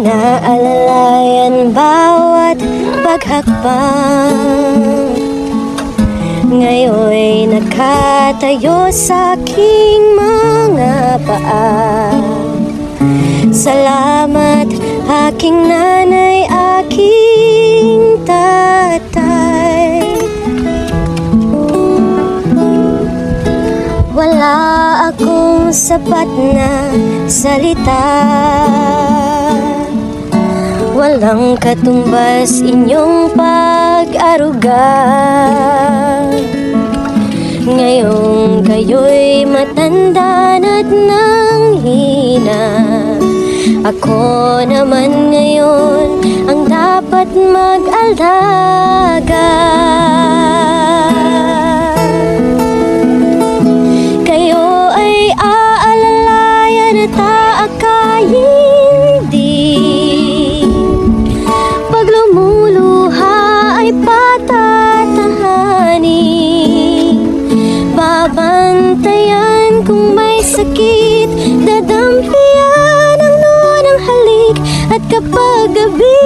Inaalalayan bawat paghakbang. Ngayon'y nakatayo sa aking mga paa. Salamat aking nanay, aking tatay. Wala akong sapat na salita, walang katumbas inyong pag-aruga. Ngayong kayo'y matanda na't nanghina, ako naman ngayon ang dapat mag-alaga. Kayo ay aalalayan at aakayin din. Pag lumuluha ay patatahanin. Babantayan kung may sakit, dadampian ang noon ang halik. At kapag gabi